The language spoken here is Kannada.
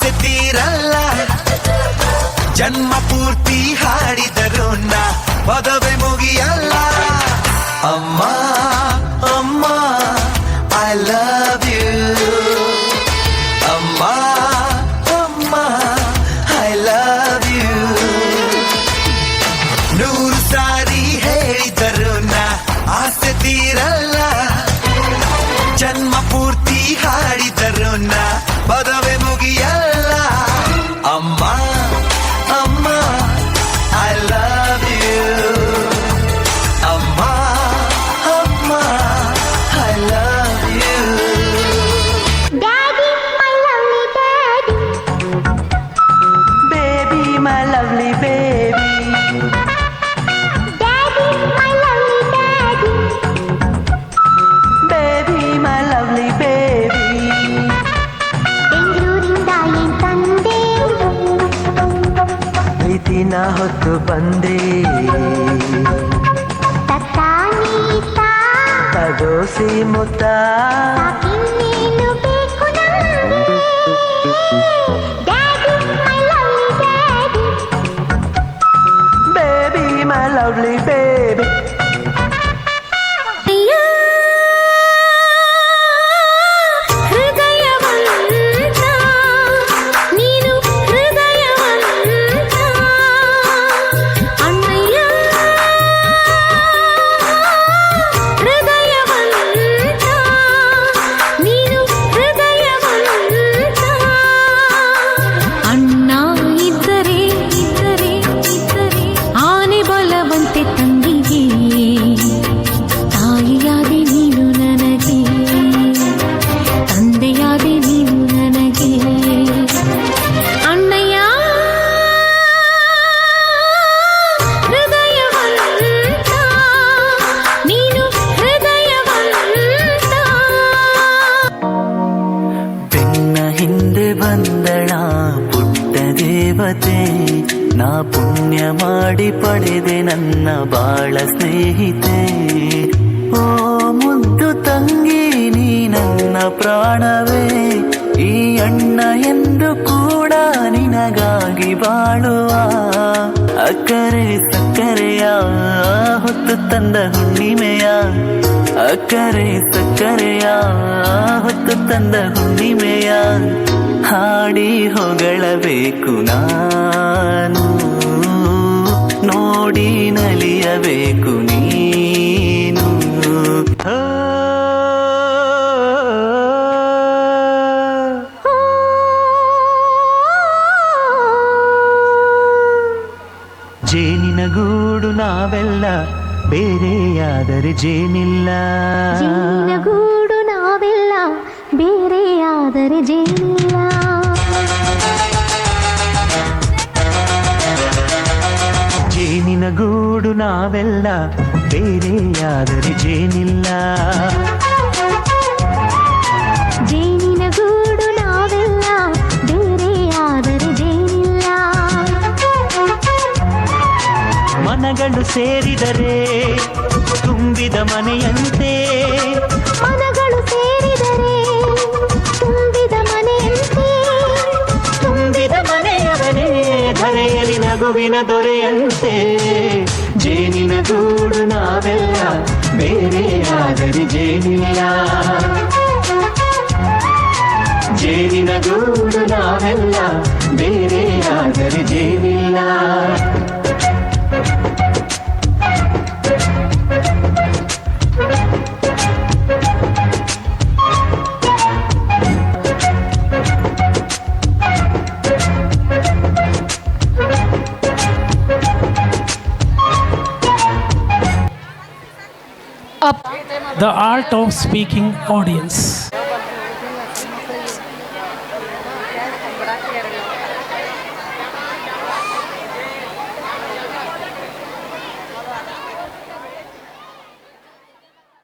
ಆಸೆ ತೀರಲ್ಲ ಜನ್ಮ ಪೂರ್ತಿ ಹಾಡಿದರು ನಾ ಪದವೇ ಮುಗಿಯಲ್ಲ ಅಮ್ಮ ಅಮ್ಮ ಐ ಲವ್ ಯು ಅಮ್ಮ ಅಮ್ಮ ಐ ಲವ್ ಯು ನೂರು ಸಾರಿ ಹೇಳಿದರು ನಾ ಆಸೆ ತೀರಲ್ಲ ಜನ್ಮ ಪೂರ್ತಿ ಹಾಡಿದರು ನಾ ಪದವೇ ಮುಗಿಯಲ್ಲ ಅಮ್ಮ ಅಮ್ಮ ಐ ಲವ್ ಯು ಅಮ್ಮ ಅಮ್ಮ I love you daddy my lovely daddy baby my lovely baby daddy my lovely daddy baby my lovely baby ಬೆಂಗಳೂರಿಂದ ಏನ್ ತಂದೆ ಪ್ರೀತಿನ ಹೊತ್ತು ಬಂದೆ ತತ್ತ ನೀತ ತದೋಸಿ ಮುತ್ತ ಇನ್ನೇನು ಬೇಕು ನಮ್ಗೆ daddy my lovely daddy baby my lovely baby ಹೃದಯವಂತ ನೀನು ಹೃದಯವಂತ ಅಣ್ಣಯ್ಯ ಹೃದಯವಂತ ನೀನು ಹೃದಯವಂತ ಅಣ್ಣ ಇದ್ದರೆ ಇದ್ದರೆ ಇದ್ದರೆ ಆನೆ ಬಲವಂತೆ ತಂಗಿಗೆ ತಾಯಿಯಾದೆ ನೀನು ನನಗೆ ತಂದೆಯಾದೆ ನೀನು ನನಗೆ ಅಣ್ಣಯ್ಯ ಹೃದಯವಂತ ನೀನು ಹೃದಯವಂತ ಬೆನ್ನ ಹಿಂದೆ ಬಂದಳ ಪುಟ್ಟ ದೇವತೆ ನಾ ಪುಣ್ಯ ಮಾಡಿ ಪಡೆದೆ ನನ್ನ ಬಾಳ ಸ್ನೇಹಿತೆ ಓ ಮುದ್ದು ತಂಗಿ ನೀ ನನ್ನ ಪ್ರಾಣವೇ ಈ ಅಣ್ಣ ಎಂದು ಕೂಡ ನಿನಗಾಗಿ ಬಾಳುವ ಅಕ್ಕರೆ ಸಕ್ಕರೆಯ ಹೊತ್ತು ತಂದ ಹುಣ್ಣಿಮೆಯ ಅಕ್ಕರೆ ಸಕ್ಕರೆಯ ಹೊತ್ತು ತಂದ ಹುಣ್ಣಿಮೆಯ ಹಾಡಿ ಹೊಗಳಬೇಕು ನಾನು ನೋಡಿ ನಲಿಯಬೇಕು ನೀನು ಜೇನಿನ ಗೂಡು ನಾವೆಲ್ಲ ಬೇರೆಯಾದರೆ ಜೇನಿಲ್ಲ ಗೂಡು ನಾವೆಲ್ಲ ಬೇರೆಯಾದರೆ ಜೇನಿಲ್ಲ ಜೇನಿನ ಗೂಡು ನಾವೆಲ್ಲ ಬೇರೆಯಾದರೆ ಜೇನಿಲ್ಲ ಜೇನಿನ ಗೂಡು ನಾವೆಲ್ಲ ಬೇರೆಯಾದರೆ ಜೇನಿಲ್ಲ ಮನಗಳು ಸೇರಿದರೆ ತುಂಬಿದ ಮನೆಯಂತೆ ಮನಗಳು ಸೇರಿದರೆ ತುಂಬಿದ ಮನೆಯಂತೆ ತುಂಬಿದ ಮನೆಯವನೇ ಧರೆಯಲ್ಲಿ ನಗುವಿನ ದೊರೆಯಂತೆ ಜೇನಿನ ಗೂಡು ನಾವೆಲ್ಲ ಬೇರೆಯಾದರೆ ಜೇನಿಲ್ಲ ಜೇನಿನ ಗೂಡು ನಾವೆಲ್ಲ ಬೇರೆಯಾದರೆ ಜೇನಿಲ್ಲ The art of speaking audience.